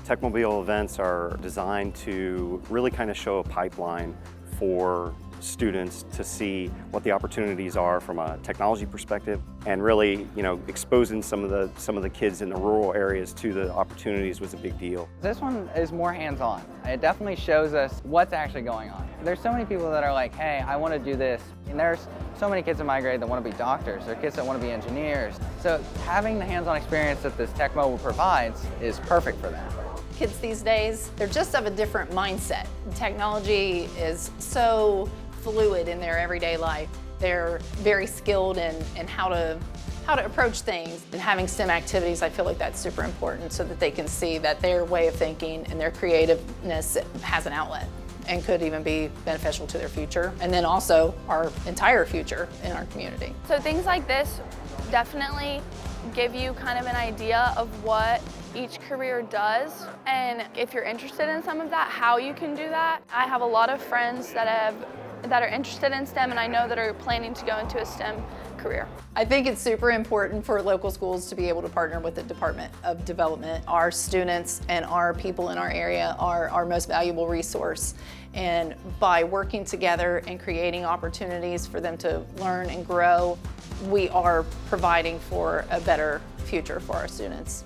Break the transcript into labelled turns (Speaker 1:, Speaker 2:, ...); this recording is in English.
Speaker 1: Techmobile events are designed to really kind of show a pipeline for students to see what the opportunities are from a technology perspective, and really, exposing some of the kids in the rural areas to the opportunities was a big deal.
Speaker 2: This one is more hands-on. It definitely shows us what's actually going on. There's so many people that are like, hey, I want to do this. And there's so many kids in my grade that want to be doctors. There are kids that want to be engineers. So having the hands-on experience that this Tech Mobile provides is perfect for them.
Speaker 3: Kids these days, they're just of a different mindset. Technology is so fluid in their everyday life. They're very skilled in how to approach things. And having STEM activities, I feel like that's super important so that they can see that their way of thinking and their creativeness has an outlet and could even be beneficial to their future, and then also our entire future in our community.
Speaker 4: So things like this definitely give you kind of an idea of what each career does, and if you're interested in some of that, how you can do that. I have a lot of friends that are interested in STEM, and I know that are planning to go into a STEM career.
Speaker 3: I think it's super important for local schools to be able to partner with the Department of Development. Our students and our people in our area are our most valuable resource, and by working together and creating opportunities for them to learn and grow, we are providing for a better future for our students.